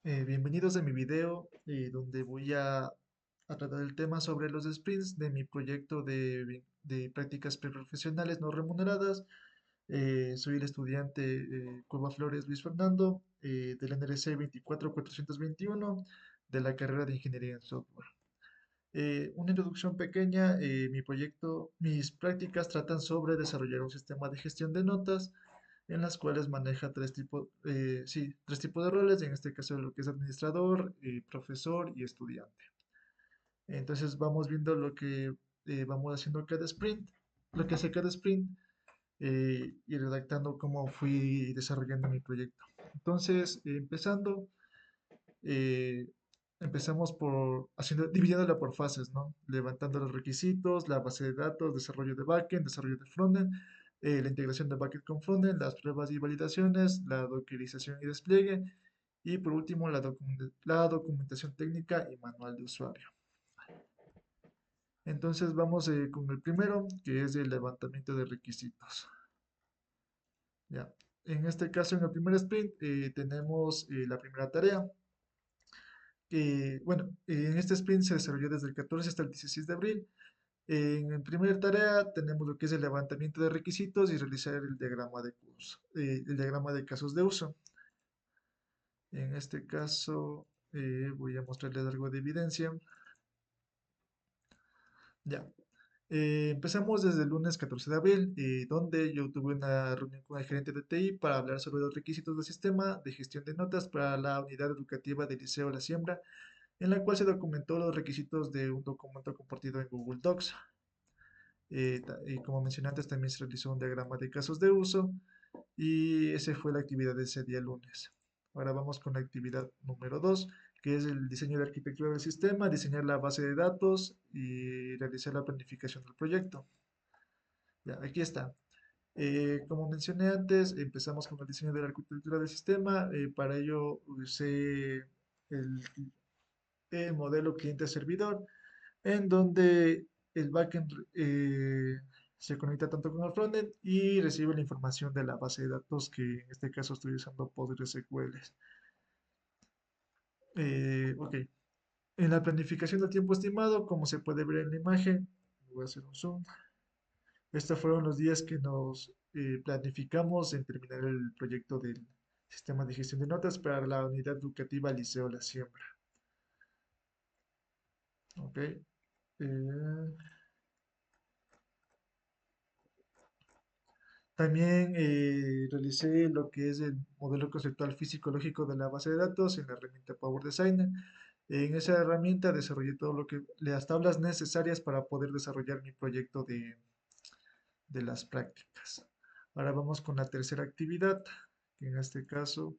Bienvenidos a mi video donde voy a tratar el tema sobre los sprints de mi proyecto de prácticas preprofesionales no remuneradas. Soy el estudiante Cueva Flores Luis Fernando del NRC 24421 de la carrera de Ingeniería en Software. Una introducción pequeña, mis prácticas tratan sobre desarrollar un sistema de gestión de notas en las cuales maneja tres tipos de roles, en este caso lo que es administrador, profesor y estudiante. Entonces vamos viendo lo que vamos haciendo cada sprint, lo que hace cada sprint y redactando cómo fui desarrollando mi proyecto. Entonces, eh, empezamos dividiéndola por fases, ¿no? Levantando los requisitos, la base de datos, desarrollo de backend, desarrollo de frontend, la integración de backend con frontend, las pruebas y validaciones, la dockerización y despliegue, y por último la documentación técnica y manual de usuario. Entonces vamos con el primero, que es el levantamiento de requisitos. Ya. En este caso, en el primer sprint, tenemos la primera tarea, en este sprint se desarrolló desde el 14 hasta el 16 de abril. En la primera tarea tenemos lo que es el levantamiento de requisitos y realizar el diagrama de casos de uso. En este caso, voy a mostrarles algo de evidencia. Ya. Empezamos desde el lunes 14 de abril, donde yo tuve una reunión con el gerente de TI para hablar sobre los requisitos del sistema de gestión de notas para la unidad educativa del Liceo La Siembra, en la cual se documentó los requisitos de un documento compartido en Google Docs. Y como mencioné antes, también se realizó un diagrama de casos de uso y esa fue la actividad de ese día lunes. Ahora vamos con la actividad número 2, que es el diseño de arquitectura del sistema, diseñar la base de datos y realizar la planificación del proyecto. Ya, aquí está. Como mencioné antes, empezamos con el diseño de la arquitectura del sistema. Para ello usé el, el modelo cliente-servidor en donde el backend se conecta tanto con el frontend y recibe la información de la base de datos que en este caso estoy usando PostgreSQL. Ok, en la planificación del tiempo estimado, como se puede ver en la imagen, voy a hacer un zoom. Estos fueron los días que nos planificamos en terminar el proyecto del sistema de gestión de notas para la unidad educativa Liceo La Siembra. Ok. También realicé lo que es el modelo conceptual físico-lógico de la base de datos en la herramienta Power Designer. En esa herramienta desarrollé las tablas necesarias para poder desarrollar mi proyecto de las prácticas. Ahora vamos con la tercera actividad, que en este caso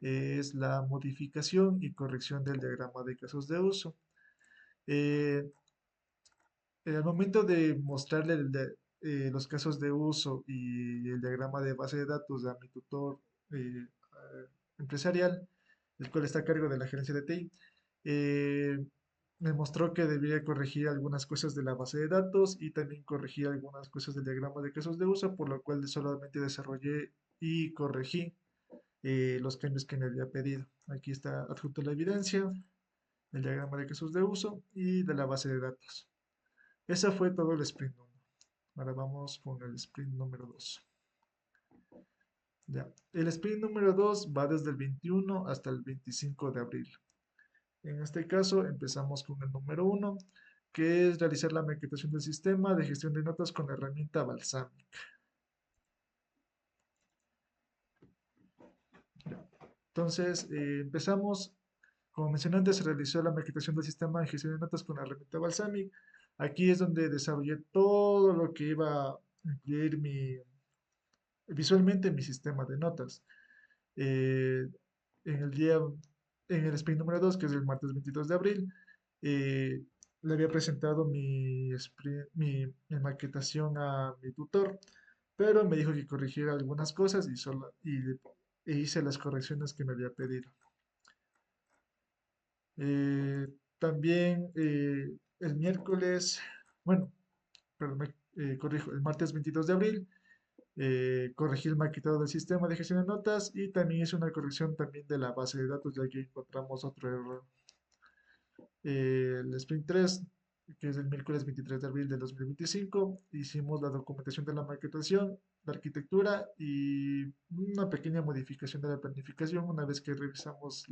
es la modificación y corrección del diagrama de casos de uso. Eh, Al momento de mostrarle los casos de uso y el diagrama de base de datos a mi tutor empresarial, el cual está a cargo de la gerencia de TI, eh, me mostró que debía corregir algunas cosas de la base de datos y también corregir algunas cosas del diagrama de casos de uso, por lo cual solamente desarrollé y corregí los cambios que me había pedido. Aquí está adjunto la evidencia, el diagrama de casos de uso y de la base de datos. Ese fue todo el sprint 1. Ahora vamos con el sprint número 2. Ya. El sprint número 2 va desde el 21 hasta el 25 de abril. En este caso empezamos con el número 1, que es realizar la maquetación del sistema de gestión de notas con la herramienta Balsamic. Ya. Entonces, empezamos, como mencioné antes, se realizó la maquetación del sistema de gestión de notas con la herramienta Balsamic. Aquí es donde desarrollé todo lo que iba a incluir visualmente mi sistema de notas. Eh, en el día, en el sprint número 2 que es el martes 22 de abril, eh, le había presentado mi maquetación a mi tutor, pero me dijo que corrigiera algunas cosas e hice las correcciones que me había pedido. También el miércoles, bueno, perdón, corrijo, el martes 22 de abril corregí el maquetado del sistema de gestión de notas y también hice una corrección también de la base de datos, ya que encontramos otro error. El Sprint 3, que es el miércoles 23 de abril de 2025, hicimos la documentación de la maquetación, la arquitectura y una pequeña modificación de la planificación una vez que revisamos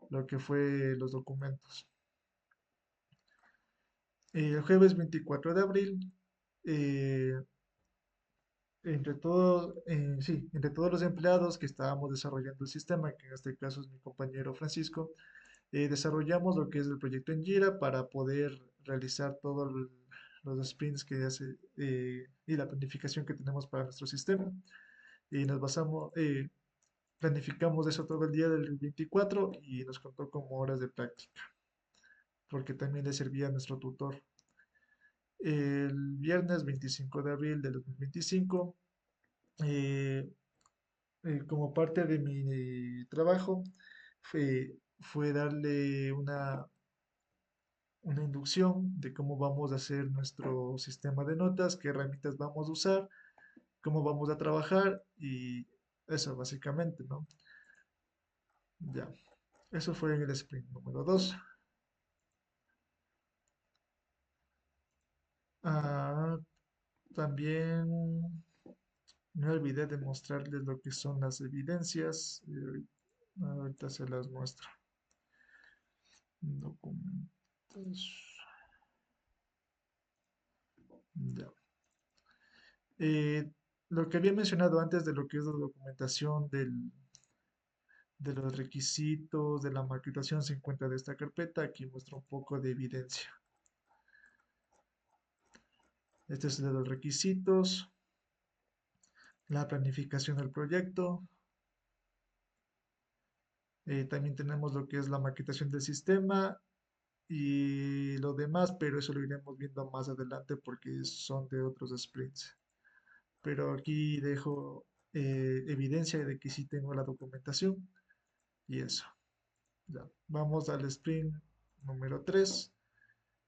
lo que fue los documentos. El jueves 24 de abril, eh, entre todos los empleados que estábamos desarrollando el sistema, que en este caso es mi compañero Francisco, desarrollamos lo que es el proyecto en Jira para poder realizar todos los sprints que hace y la planificación que tenemos para nuestro sistema. Y planificamos eso todo el día del 24 y nos contó como horas de práctica, porque también le servía a nuestro tutor. El viernes 25 de abril del 2025, eh, como parte de mi trabajo, fue darle una inducción de cómo vamos a hacer nuestro sistema de notas, qué herramientas vamos a usar, cómo vamos a trabajar y eso básicamente, ¿no? Ya, eso fue en el sprint número 2. Ah, también me olvidé de mostrarles lo que son las evidencias. Ahorita se las muestro. Documentos. Ya. Eh, lo que había mencionado antes de lo que es la documentación de los requisitos de la maquetación se encuentra de esta carpeta. Aquí muestra un poco de evidencia. Este es el de los requisitos, la planificación del proyecto. También tenemos lo que es la maquetación del sistema y lo demás, pero eso lo iremos viendo más adelante porque son de otros sprints. Pero aquí dejo evidencia de que sí tengo la documentación y eso. Ya. Vamos al sprint número 3,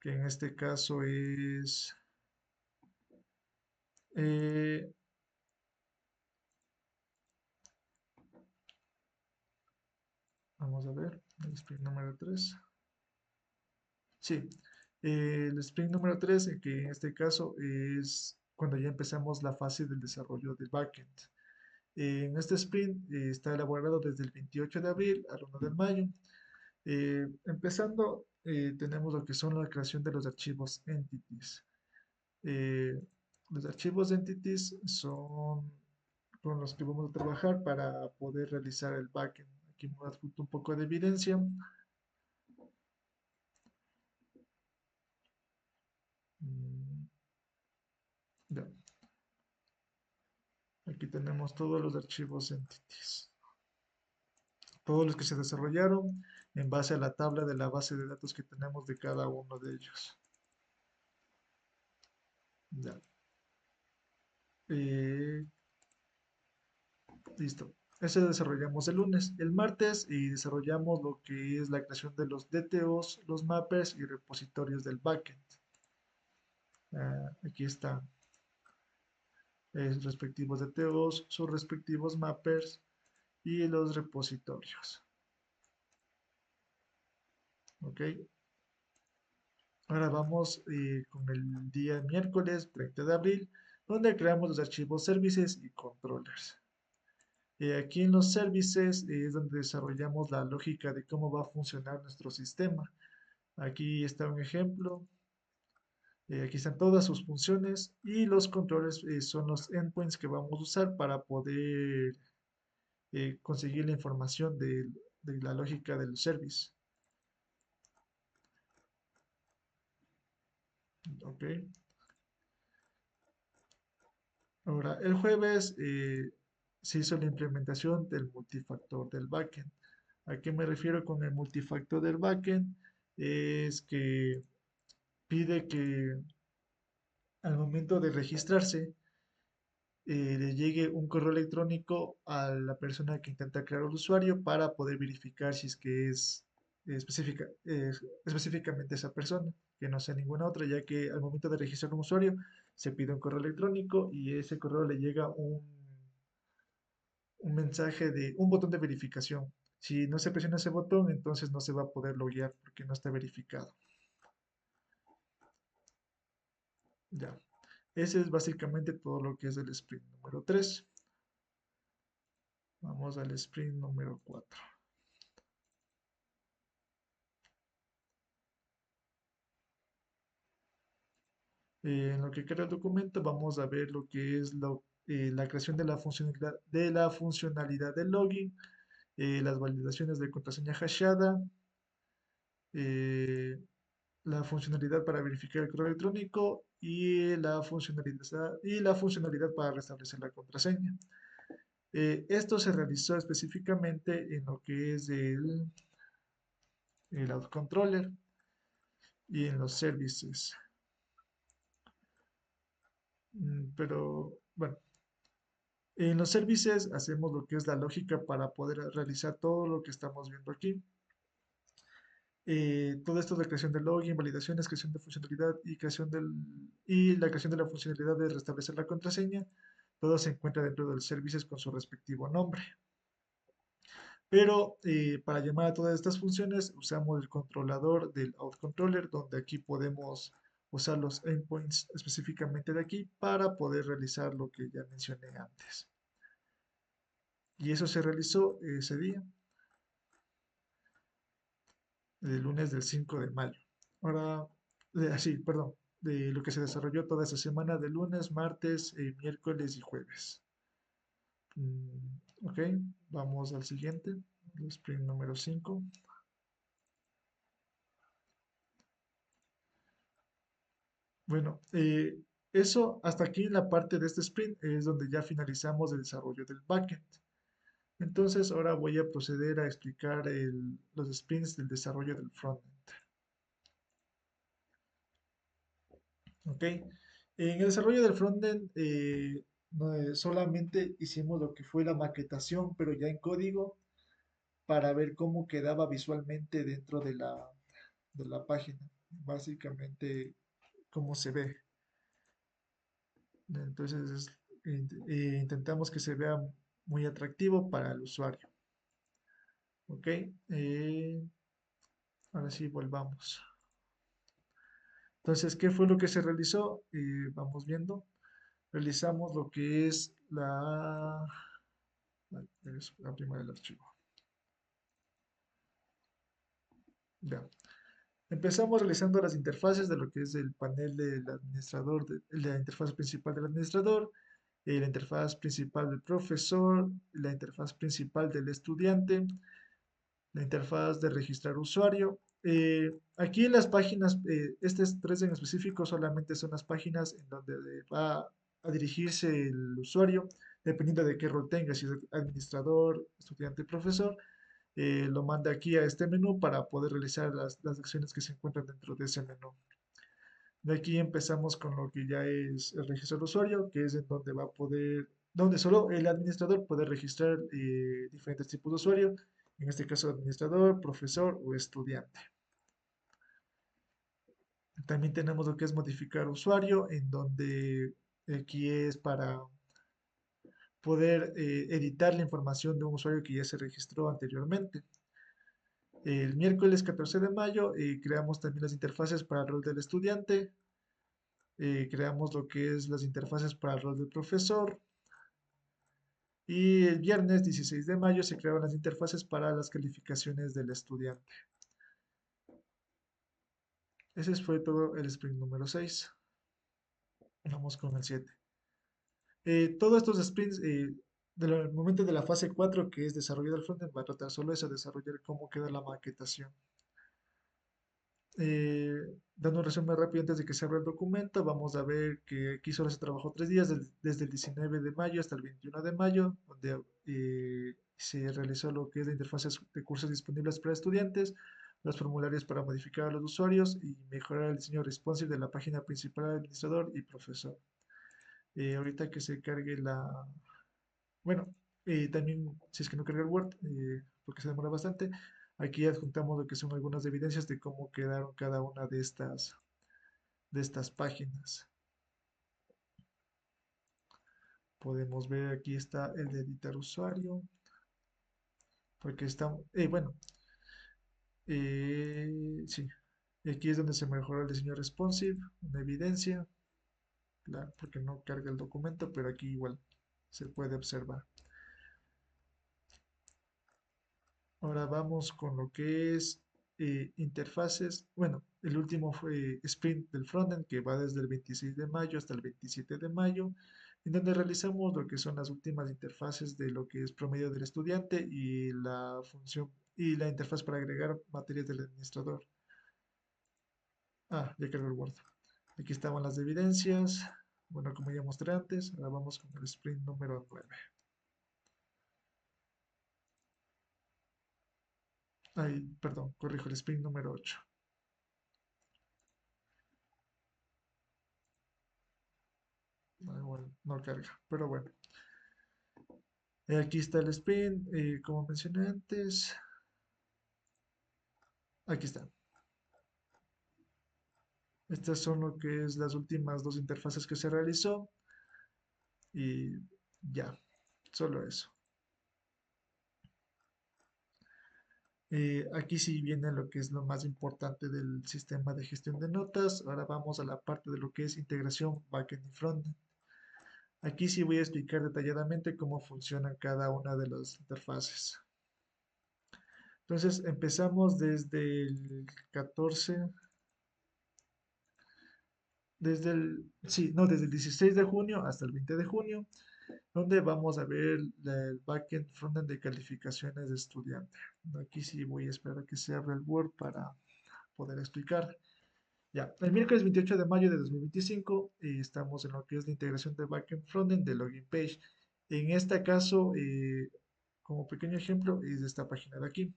que en este caso es, eh, vamos a ver, el sprint número 3. Sí, el sprint número 3, que en este caso es cuando ya empezamos la fase del desarrollo del backend. En este sprint está elaborado desde el 28 de abril al 1 de mayo. Empezando, tenemos lo que son la creación de los archivos entities. Eh, los archivos entities son con los que vamos a trabajar para poder realizar el backend. Aquí me adjunto un poco de evidencia. Mm, ya. Aquí tenemos todos los archivos entities, todos los que se desarrollaron en base a la tabla de la base de datos que tenemos de cada uno de ellos. Ya. Eh, Listo. Ese desarrollamos el lunes. El martes y desarrollamos lo que es la creación de los DTOs, los mappers y repositorios del backend. Aquí están respectivos DTOs, sus respectivos mappers y los repositorios. ¿Ok? Ahora vamos con el día miércoles 30 de abril, donde creamos los archivos services y controllers. Aquí en los services es donde desarrollamos la lógica de cómo va a funcionar nuestro sistema. Aquí está un ejemplo. Aquí están todas sus funciones y los controles son los endpoints que vamos a usar para poder conseguir la información de la lógica del service. Ok. Ahora, el jueves se hizo la implementación del multifactor del backend. ¿A qué me refiero con el multifactor del backend? Es que pide que al momento de registrarse le llegue un correo electrónico a la persona que intenta crear el usuario para poder verificar si es que es específicamente esa persona, que no sea ninguna otra, ya que al momento de registrar un usuario se pide un correo electrónico y ese correo le llega un mensaje de un botón de verificación. Si no se presiona ese botón, entonces no se va a poder loguear porque no está verificado. Ya. Ese es básicamente todo lo que es el sprint número 3. Vamos al sprint número 4. En lo que queda el documento vamos a ver lo que es la creación de la funcionalidad del login, las validaciones de contraseña hashada, eh, la funcionalidad para verificar el correo electrónico y la funcionalidad para restablecer la contraseña. Esto se realizó específicamente en lo que es el autocontroller y en los services. Pero bueno, en los services hacemos lo que es la lógica para poder realizar todo lo que estamos viendo aquí. Todo esto de creación de login, validaciones, creación de funcionalidad y la creación de la funcionalidad de restablecer la contraseña, todo se encuentra dentro de los servicios con su respectivo nombre. Pero para llamar a todas estas funciones usamos el controlador del outcontroller, donde aquí podemos usar los endpoints específicamente de aquí para poder realizar lo que ya mencioné antes. Y eso se realizó ese día, el lunes del 5 de mayo. Ahora, así, perdón, de lo que se desarrolló toda esa semana de lunes, martes, miércoles y jueves. Ok, vamos al siguiente, el sprint número 5. Bueno, eso hasta aquí en la parte de este sprint es donde ya finalizamos el desarrollo del backend. Entonces ahora voy a proceder a explicar los sprints del desarrollo del frontend. ¿Ok? En el desarrollo del frontend solamente hicimos lo que fue la maquetación, pero ya en código, para ver cómo quedaba visualmente dentro de la página. Básicamente, cómo se ve. Entonces, intentamos que se vea muy atractivo para el usuario. ¿Ok? Ahora sí, volvamos. Entonces, ¿qué fue lo que se realizó? Vamos viendo. Realizamos lo que es la primera del archivo. Ya. Empezamos realizando las interfaces de lo que es el panel del administrador, la interfaz principal del administrador, la interfaz principal del profesor, la interfaz principal del estudiante, la interfaz de registrar usuario. Aquí en las páginas, estas tres en específico solamente son las páginas en donde va a dirigirse el usuario, dependiendo de qué rol tenga, si es administrador, estudiante, profesor, lo manda aquí a este menú para poder realizar las acciones que se encuentran dentro de ese menú. De aquí empezamos con lo que ya es el registro del usuario, que es en donde va a poder, donde solo el administrador puede registrar diferentes tipos de usuario, en este caso administrador, profesor o estudiante. También tenemos lo que es modificar usuario, en donde aquí es para poder editar la información de un usuario que ya se registró anteriormente. El miércoles 14 de mayo creamos también las interfaces para el rol del estudiante, creamos lo que es las interfaces para el rol del profesor y el viernes 16 de mayo se crearon las interfaces para las calificaciones del estudiante. Ese fue todo el sprint número 6. Vamos con el 7. Todos estos sprints, del momento de la fase 4, que es desarrollar el frontend, va a tratar solo eso, desarrollar cómo queda la maquetación. Dando un resumen rápido antes de que se abra el documento, vamos a ver que aquí solo se trabajó 3 días, desde el 19 de mayo hasta el 21 de mayo, donde se realizó lo que es la interfaz de cursos disponibles para estudiantes, los formularios para modificar a los usuarios y mejorar el diseño responsive de la página principal del administrador y profesor. Ahorita que se cargue bueno, también si es que no carga el Word, porque se demora bastante, aquí adjuntamos lo que son algunas evidencias de cómo quedaron cada una de estas páginas. Podemos ver aquí está el de editar usuario, porque está, bueno, sí, aquí es donde se mejoró el diseño responsive, una evidencia, claro, porque no carga el documento, pero aquí igual se puede observar. Ahora vamos con lo que es interfaces. Bueno, el último fue sprint del frontend que va desde el 26 de mayo hasta el 27 de mayo, en donde realizamos lo que son las últimas interfaces de lo que es promedio del estudiante y la función y la interfaz para agregar materias del administrador. Ah, ya cargó el Word. Aquí estaban las evidencias. Bueno, como ya mostré antes, ahora vamos con el sprint número 9. Ay, perdón, corrijo, el sprint número 8. Ah, igual no carga, pero bueno. Aquí está el sprint, como mencioné antes. Aquí está. Estas son lo que es las últimas dos interfaces que se realizó y ya, solo eso. Aquí sí viene lo que es lo más importante del sistema de gestión de notas. Ahora vamos a la parte de lo que es integración backend y frontend. Aquí sí voy a explicar detalladamente cómo funcionan cada una de las interfaces. Entonces empezamos desde el 14, sí, no, desde el 16 de junio hasta el 20 de junio, donde vamos a ver el backend frontend de calificaciones de estudiante. Aquí sí voy a esperar a que se abra el Word para poder explicar. Ya, el miércoles 28 de mayo de 2025 estamos en lo que es la integración de backend frontend de login page. En este caso, como pequeño ejemplo, es esta página de aquí.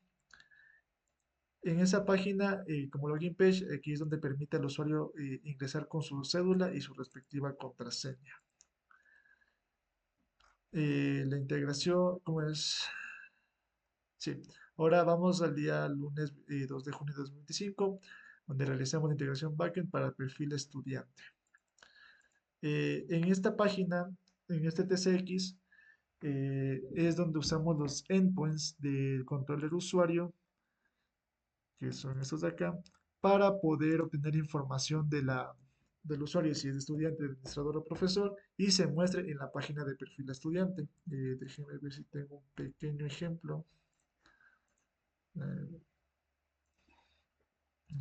En esa página, como login page, aquí es donde permite al usuario ingresar con su cédula y su respectiva contraseña. La integración, ¿cómo es? Sí, ahora vamos al día lunes 2 de junio de 2025, donde realizamos la integración backend para el perfil estudiante. En esta página, en este TCX, es donde usamos los endpoints del control del usuario, que son estos de acá, para poder obtener información del usuario, si es estudiante, administrador o profesor, y se muestre en la página de perfil estudiante. Déjenme ver si tengo un pequeño ejemplo. Eh,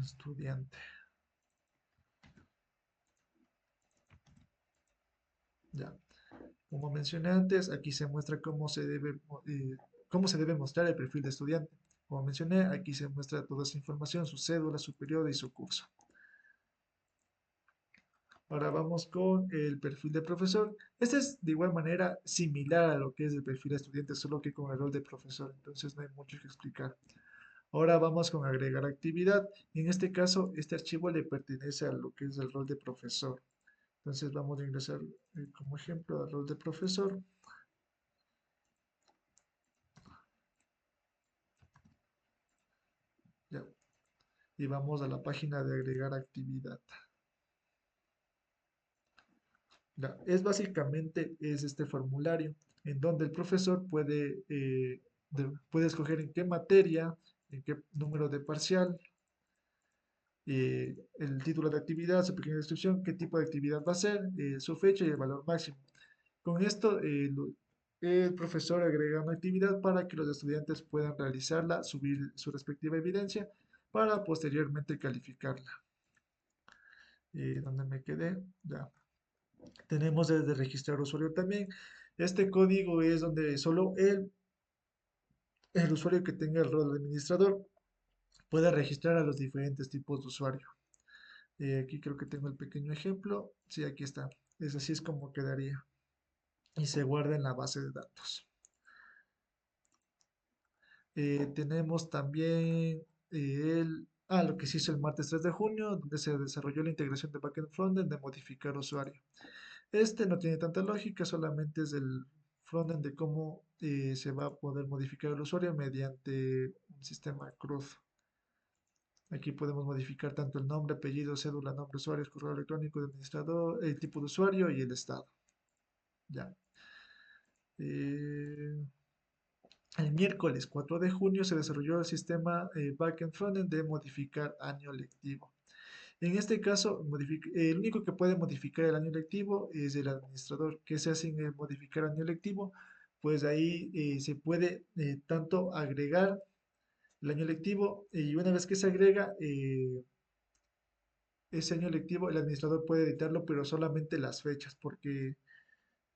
Estudiante. Ya. Como mencioné antes, aquí se muestra cómo se debe mostrar el perfil de estudiante. Como mencioné, aquí se muestra toda esa información, su cédula, su periodo y su curso. Ahora vamos con el perfil de profesor. Este es de igual manera similar a lo que es el perfil de estudiante, solo que con el rol de profesor, entonces no hay mucho que explicar. Ahora vamos con agregar actividad. En este caso, este archivo le pertenece a lo que es el rol de profesor. Entonces vamos a ingresar como ejemplo al rol de profesor. Ya. Y vamos a la página de agregar actividad. Ya. Es básicamente es este formulario en donde el profesor puede escoger en qué materia, en qué número de parcial, el título de actividad, su pequeña descripción, qué tipo de actividad va a ser, su fecha y el valor máximo. Con esto, el profesor agrega una actividad para que los estudiantes puedan realizarla, subir su respectiva evidencia para posteriormente calificarla. ¿Dónde me quedé? Ya. Tenemos desde registrar usuario también. Este código es donde solo el usuario que tenga el rol de administrador puede registrar a los diferentes tipos de usuario. Aquí creo que tengo el pequeño ejemplo. Sí, aquí está. Es así es como quedaría. Y se guarda en la base de datos. Tenemos también lo que se hizo el martes 3 de junio, donde se desarrolló la integración de backend frontend de modificar usuario. Este no tiene tanta lógica, solamente es el frontend de cómo se va a poder modificar el usuario mediante un sistema CRUD. Aquí podemos modificar tanto el nombre, apellido, cédula, nombre, usuario, correo electrónico de administrador, el tipo de usuario y el estado. Ya. Eh, el miércoles 4 de junio se desarrolló el sistema backend frontend de modificar año lectivo. En este caso, el único que puede modificar el año lectivo es el administrador. ¿Qué se hace en el modificar año lectivo? Pues ahí se puede tanto agregar el año lectivo y una vez que se agrega ese año lectivo, el administrador puede editarlo, pero solamente las fechas, porque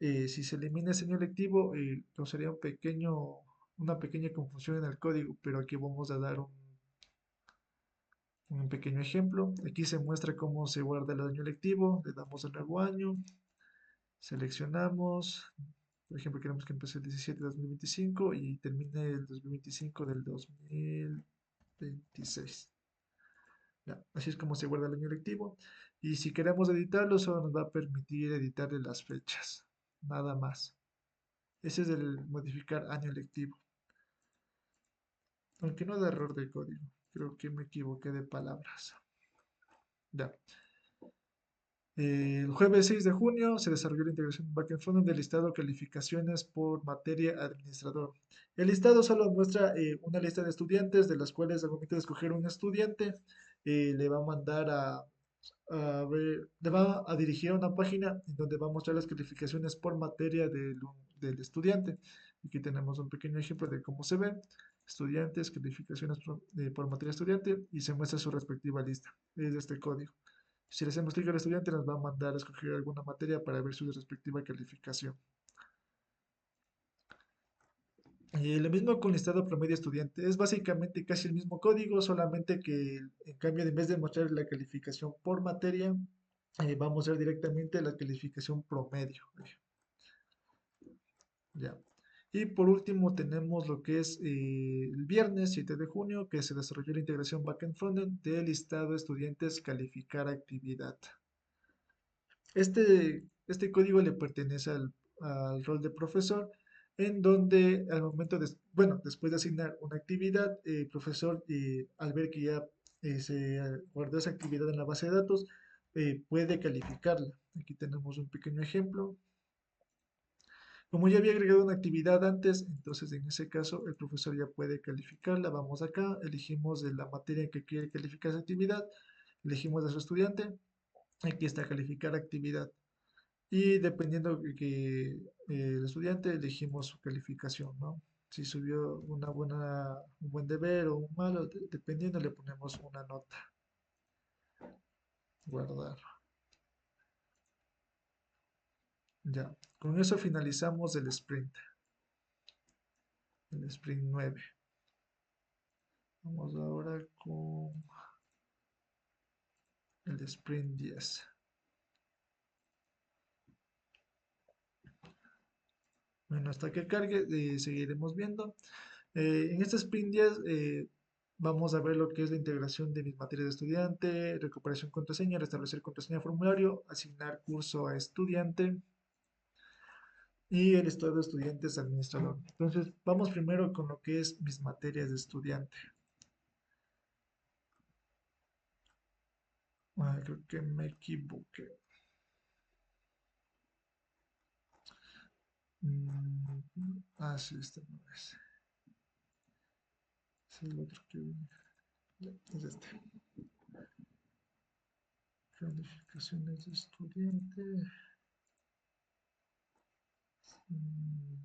si se elimina ese año lectivo, causaría una pequeña confusión en el código, pero aquí vamos a dar un pequeño ejemplo. Aquí se muestra cómo se guarda el año lectivo, le damos el nuevo año, seleccionamos, por ejemplo, queremos que empiece el 17 de 2025 y termine el 2025 del 2026. Ya, así es como se guarda el año lectivo. Y si queremos editarlo, solo nos va a permitir editarle las fechas, nada más. Ese es el modificar año lectivo. Aunque no da error de código. Creo que me equivoqué de palabras. Ya. El jueves 6 de junio se desarrolló la integración backend frontend del listado de calificaciones por materia administrador. El listado solo muestra una lista de estudiantes, de las cuales al momento de escoger un estudiante, le va a mandar le va a dirigir a una página en donde va a mostrar las calificaciones por materia del estudiante. Aquí tenemos un pequeño ejemplo de cómo se ve. Estudiantes, calificaciones por materia estudiante y se muestra su respectiva lista. Es de este código. Si le hacemos clic al estudiante, nos va a mandar a escoger alguna materia para ver su respectiva calificación. Y lo mismo con listado promedio estudiante. Es básicamente casi el mismo código, solamente que en cambio, en vez de mostrar la calificación por materia, vamos a mostrar directamente la calificación promedio. Ya. Y por último tenemos lo que es el viernes 7 de junio, que se desarrolló la integración backend frontend del listado de estudiantes calificar actividad. Este código le pertenece al rol de profesor, en donde al momento de, bueno, después de asignar una actividad, el profesor, al ver que ya se guardó esa actividad en la base de datos, puede calificarla. Aquí tenemos un pequeño ejemplo. Como ya había agregado una actividad antes, entonces en ese caso el profesor ya puede calificarla. Vamos acá, elegimos de la materia en que quiere calificar esa actividad, elegimos a su estudiante, aquí está calificar actividad. Y dependiendo el estudiante, elegimos su calificación, ¿no? Si subió un buen deber o un malo, dependiendo, le ponemos una nota. Guardar. Ya. Con eso finalizamos el sprint 9. Vamos ahora con el sprint 10. Bueno, hasta que cargue, seguiremos viendo. En este sprint 10 vamos a ver lo que es la integración de mis materias de estudiante, recuperación contraseña, restablecer contraseña formulario, asignar curso a estudiante y el estado de estudiantes administrador. Entonces, vamos primero con lo que es mis materias de estudiante. Creo que me equivoqué. Sí, este no es. Es el otro que viene. Es este. Calificaciones de estudiante. Mm,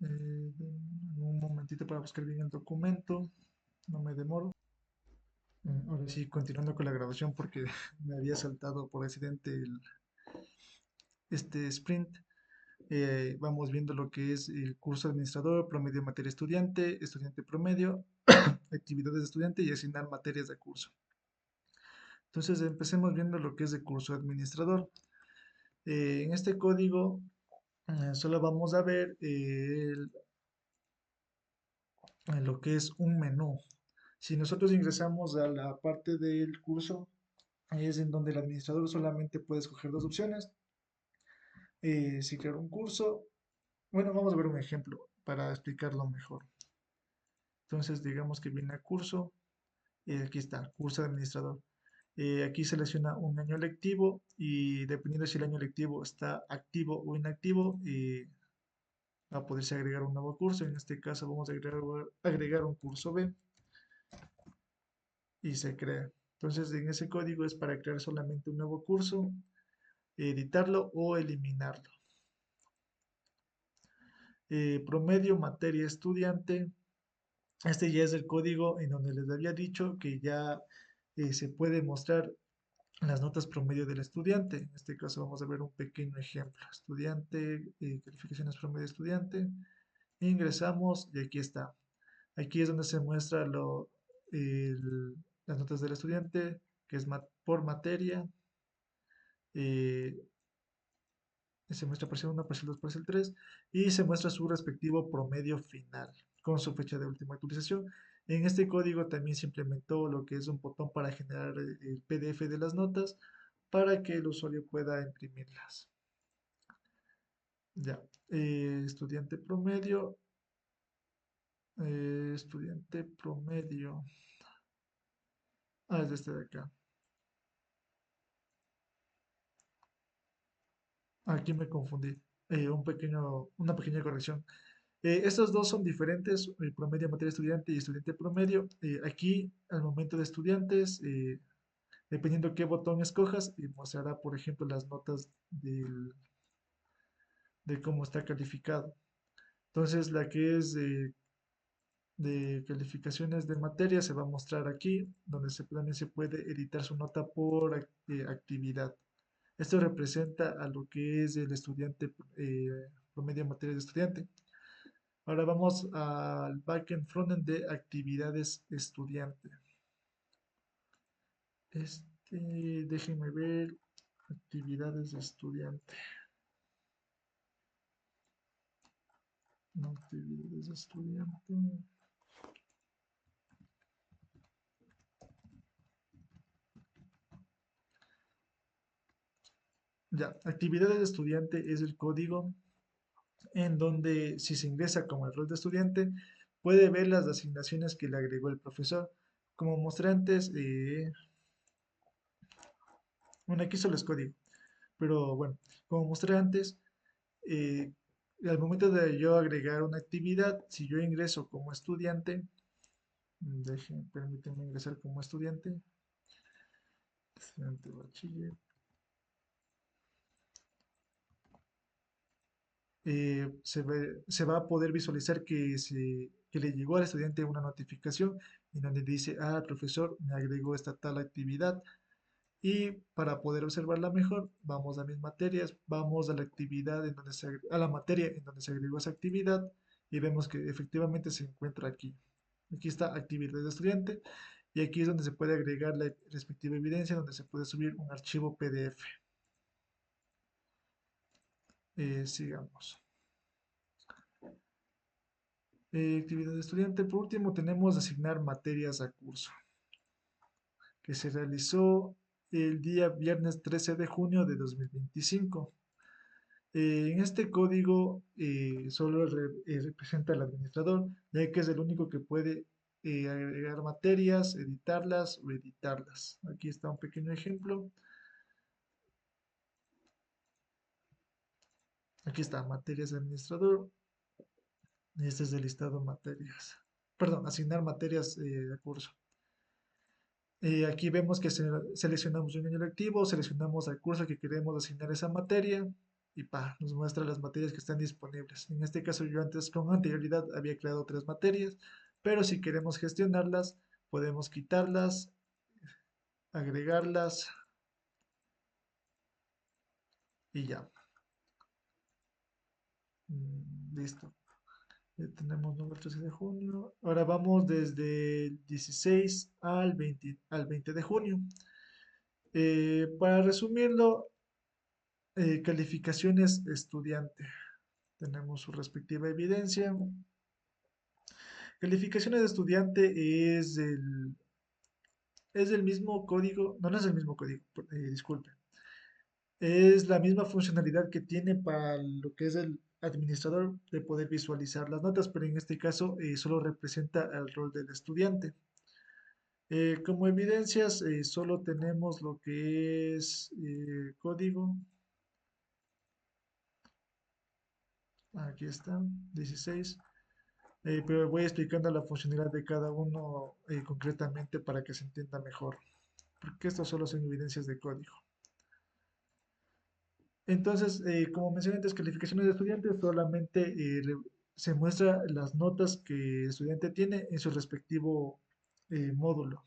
mm, un momentito para buscar bien el documento. No me demoro. Ahora sí, continuando con la grabación porque me había saltado por accidente este sprint. Vamos viendo lo que es el curso administrador, promedio de materia estudiante, estudiante promedio, actividades de estudiante y asignar materias de curso. Entonces empecemos viendo lo que es de curso administrador. En este código solo vamos a ver lo que es un menú. Si nosotros ingresamos a la parte del curso, ahí es en donde el administrador solamente puede escoger dos opciones. Si crear un curso Bueno, vamos a ver un ejemplo para explicarlo mejor. Entonces, digamos que viene a curso, aquí está, curso de administrador. Aquí selecciona un año lectivo y dependiendo si el año lectivo está activo o inactivo, va a poderse agregar un nuevo curso. En este caso vamos a agregar un curso B y se crea. Entonces, en ese código es para crear solamente un nuevo curso, editarlo o eliminarlo. Promedio materia estudiante. Este ya es el código en donde les había dicho que ya se puede mostrar las notas promedio del estudiante. En este caso vamos a ver un pequeño ejemplo. Estudiante, calificaciones promedio estudiante. Ingresamos y aquí está. Aquí es donde se muestra las notas del estudiante, que es por materia. eh, Se muestra parcial 1, parcial 2, parcial 3 y se muestra su respectivo promedio final con su fecha de última actualización. En este código también se implementó lo que es un botón para generar el PDF de las notas para que el usuario pueda imprimirlas. Ya, estudiante promedio, estudiante promedio. Ah, es este de acá. Aquí me confundí. Una pequeña corrección. Estos dos son diferentes, el promedio materia estudiante y estudiante promedio. Aquí, al momento de estudiantes, dependiendo qué botón escojas, mostrará, por ejemplo, las notas de cómo está calificado. Entonces, la que es de calificaciones de materia se va a mostrar aquí, donde también se puede editar su nota por actividad. Esto representa a lo que es el estudiante, promedio de materia de estudiante. Ahora vamos al backend frontend de actividades estudiante. Déjenme ver actividades de estudiante. No, actividades de estudiante. Ya, actividades de estudiante es el código en donde si se ingresa como el rol de estudiante, puede ver las asignaciones que le agregó el profesor. Como mostré antes, bueno, aquí solo es código, pero bueno, como mostré antes, eh, al momento de yo agregar una actividad, si yo ingreso como estudiante, permítanme ingresar como estudiante, estudiante bachiller, se va a poder visualizar que le llegó al estudiante una notificación en donde dice, ah, el profesor me agregó esta tal actividad. Y para poder observarla mejor, vamos a mis materias, vamos a la actividad en donde a la materia en donde se agregó esa actividad y vemos que efectivamente se encuentra aquí. Aquí está actividad de estudiante y aquí es donde se puede agregar la respectiva evidencia, donde se puede subir un archivo PDF. Sigamos. Actividad de estudiante. Por último, tenemos asignar materias a curso, que se realizó el día viernes 13 de junio de 2025. En este código solo representa al administrador, ya que es el único que puede agregar materias, editarlas o editarlas. Aquí está un pequeño ejemplo. Aquí está materias de administrador. Este es el listado de materias. Perdón, asignar materias de curso. Aquí vemos que seleccionamos un año lectivo, seleccionamos al curso que queremos asignar esa materia y nos muestra las materias que están disponibles. En este caso yo antes con anterioridad había creado tres materias, pero si queremos gestionarlas, podemos quitarlas, agregarlas y ya. Listo. Ya tenemos número 13 de junio. Ahora vamos desde el 16 al 20 de junio. Para resumirlo, calificaciones estudiante. Tenemos su respectiva evidencia. Calificaciones de estudiante es el mismo código, no, no es el mismo código, disculpe. Es la misma funcionalidad que tiene para lo que es administrador de poder visualizar las notas, pero en este caso solo representa el rol del estudiante. Como evidencias, solo tenemos lo que es código. Aquí está, 16. Pero voy explicando la funcionalidad de cada uno concretamente para que se entienda mejor, porque estos solo son evidencias de código. Entonces, como mencioné antes, calificaciones de estudiantes solamente se muestra las notas que el estudiante tiene en su respectivo módulo.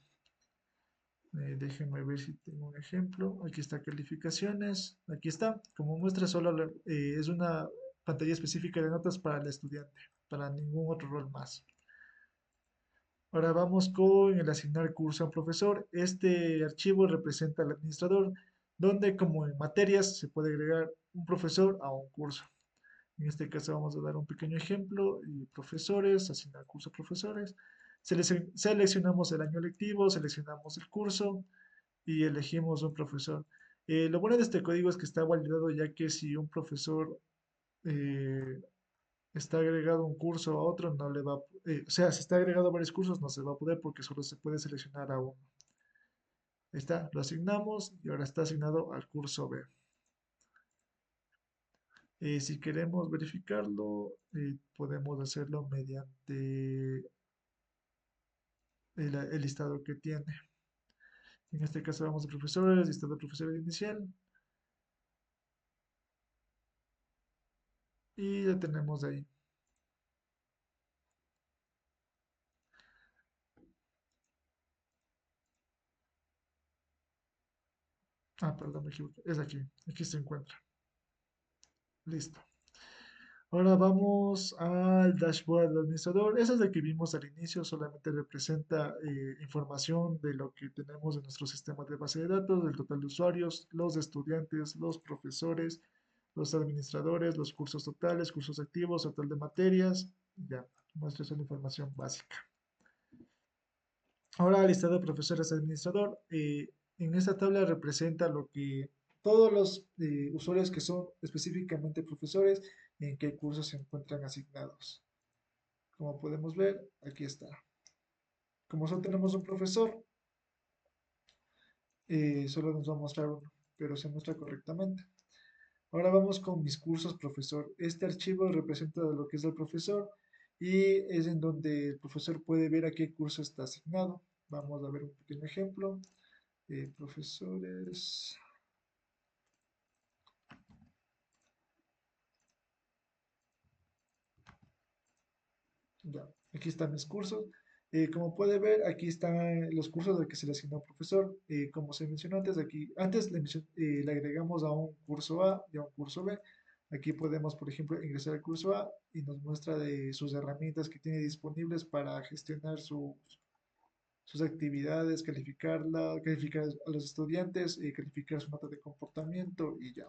Déjenme ver si tengo un ejemplo. Aquí está calificaciones. Aquí está. Como muestra, solo es una pantalla específica de notas para el estudiante, para ningún otro rol más. Ahora vamos con el asignar curso a un profesor. Este archivo representa al administrador, donde como en materias se puede agregar un profesor a un curso. En este caso vamos a dar un pequeño ejemplo. Profesores, asignar curso a profesores. Seleccionamos el año lectivo, seleccionamos el curso y elegimos un profesor. Lo bueno de este código es que está validado ya que si un profesor eh, está agregado un curso a otro, no le va, o sea, si está agregado a varios cursos, no se va a poder porque solo se puede seleccionar a uno. Ahí está, lo asignamos y ahora está asignado al curso B. Si queremos verificarlo, podemos hacerlo mediante el listado que tiene. En este caso vamos a profesores, listado de profesores inicial y ya tenemos ahí. Ah, perdón, me equivoqué. Es aquí, aquí se encuentra. Listo. Ahora vamos al dashboard del administrador. Esa es la que vimos al inicio, solamente representa información de lo que tenemos en nuestro sistema de base de datos, del total de usuarios, los estudiantes, los profesores, los administradores, los cursos totales, cursos activos, total de materias. Ya, muestra esa información básica. Ahora listado de profesores administrador. En esta tabla representa lo que todos los usuarios que son específicamente profesores y en qué cursos se encuentran asignados. Como podemos ver, aquí está. Como solo tenemos un profesor, solo nos va a mostrar uno, pero se muestra correctamente. Ahora vamos con mis cursos profesor. Este archivo representa lo que es el profesor y es en donde el profesor puede ver a qué curso está asignado. Vamos a ver un pequeño ejemplo. Profesores. Ya, aquí están mis cursos. Como puede ver, aquí están los cursos de que se le asignó profesor. Como se mencionó antes, aquí antes le agregamos a un curso A y a un curso B. Aquí podemos, por ejemplo, ingresar al curso A y nos muestra de sus herramientas que tiene disponibles para gestionar sus actividades, calificar a los estudiantes, calificar su nota de comportamiento y ya.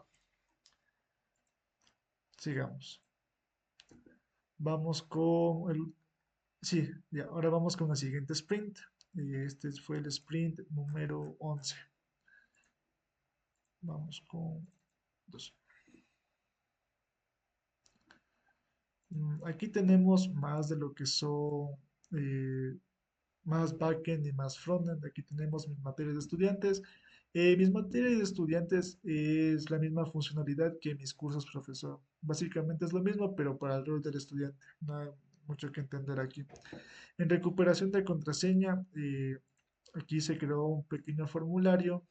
Sigamos. Vamos con el Sí, ya, ahora vamos con el siguiente sprint. Este fue el sprint número 11. Vamos con 2. Aquí tenemos más de lo que son eh, más backend y más frontend. Aquí tenemos mis materias de estudiantes. Mis materias de estudiantes es la misma funcionalidad que mis cursos profesor. Básicamente es lo mismo, pero para el rol del estudiante. No hay mucho que entender aquí. En recuperación de contraseña, aquí se creó un pequeño formulario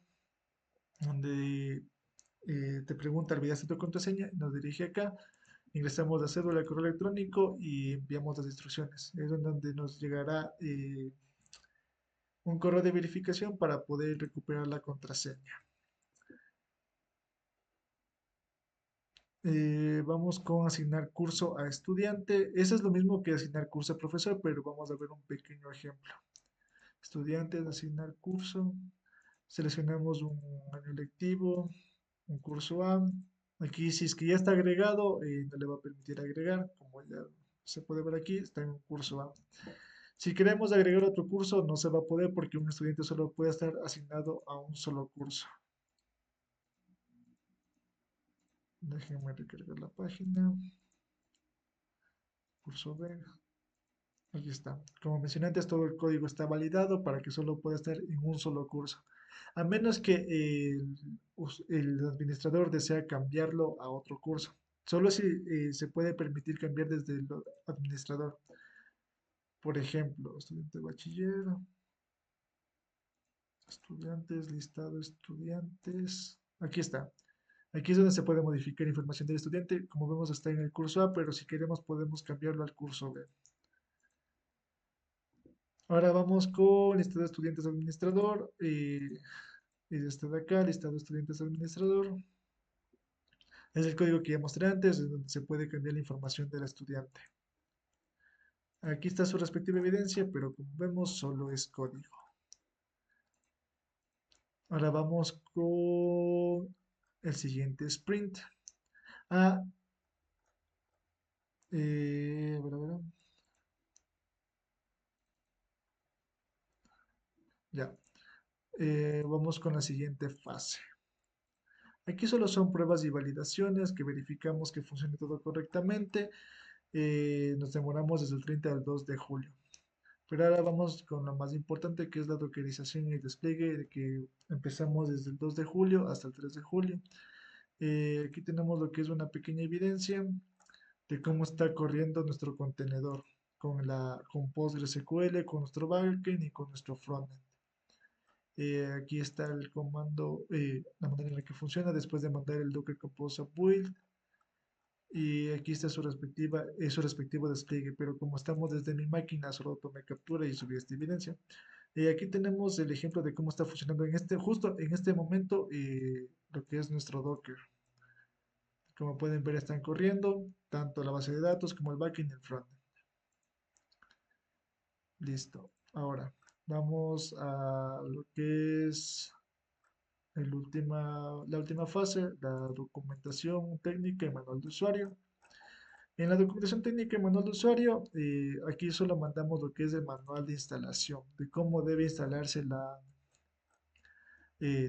donde te pregunta, ¿olvidaste tu contraseña? Nos dirige acá, ingresamos la cédula, el correo electrónico y enviamos las instrucciones. Es en donde nos llegará un correo de verificación para poder recuperar la contraseña. Vamos con asignar curso a estudiante. Eso es lo mismo que asignar curso a profesor, pero vamos a ver un pequeño ejemplo. Estudiantes, asignar curso. Seleccionamos un año lectivo, un curso A. Aquí, si es que ya está agregado, no le va a permitir agregar, como ya se puede ver aquí, está en un curso A. Si queremos agregar otro curso, no se va a poder porque un estudiante solo puede estar asignado a un solo curso. Déjenme recargar la página. curso B. Aquí está. Como mencioné antes, todo el código está validado para que solo pueda estar en un solo curso. A menos que el administrador desea cambiarlo a otro curso. Solo si se puede permitir cambiar desde el administrador. Por ejemplo, estudiante de bachiller, estudiantes, listado de estudiantes. Aquí está. Aquí es donde se puede modificar información del estudiante. Como vemos, está en el curso A, pero si queremos podemos cambiarlo al curso B. Ahora vamos con listado de estudiantes administrador. Y este de acá, listado de estudiantes administrador. Es el código que ya mostré antes, en donde se puede cambiar la información del estudiante. Aquí está su respectiva evidencia, pero como vemos, solo es código. Ahora vamos con el siguiente sprint. Ah, a ver, a ver, ya. Vamos con la siguiente fase. Aquí solo son pruebas y validaciones que verificamos que funcione todo correctamente. Nos demoramos desde el 30 al 2 de julio. Pero ahora vamos con lo más importante, que es la dockerización y el despliegue, de que empezamos desde el 2 de julio hasta el 3 de julio. Aquí tenemos lo que es una pequeña evidencia de cómo está corriendo nuestro contenedor con PostgreSQL, con nuestro backend y con nuestro frontend. Aquí está el comando, la manera en la que funciona después de mandar el Docker Compose Build. Y aquí está su respectivo despliegue, pero como estamos desde mi máquina, solo tomé captura y subí esta evidencia. Aquí tenemos el ejemplo de cómo está funcionando justo en este momento, lo que es nuestro Docker. Como pueden ver, están corriendo tanto la base de datos como el backend y el frontend. Listo. Ahora, vamos a lo que es la última fase, la documentación técnica y manual de usuario. En la documentación técnica y manual de usuario, aquí solo mandamos lo que es el manual de instalación, de cómo debe instalarse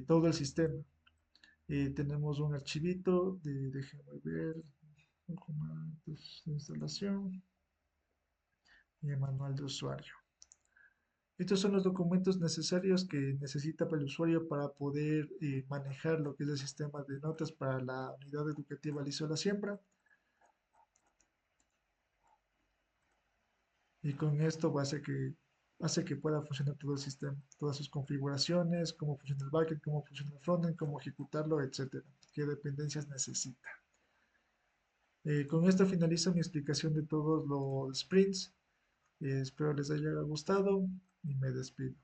todo el sistema. Tenemos un archivito déjenme ver, documentos de instalación y el manual de usuario. Estos son los documentos necesarios que necesita el usuario para poder manejar lo que es el sistema de notas para la unidad educativa Lizo la Siembra. Y con esto hace que pueda funcionar todo el sistema, todas sus configuraciones, cómo funciona el backend, cómo funciona el frontend, cómo ejecutarlo, etcétera, qué dependencias necesita. Con esto finalizo mi explicación de todos los sprints. Espero les haya gustado y me despido.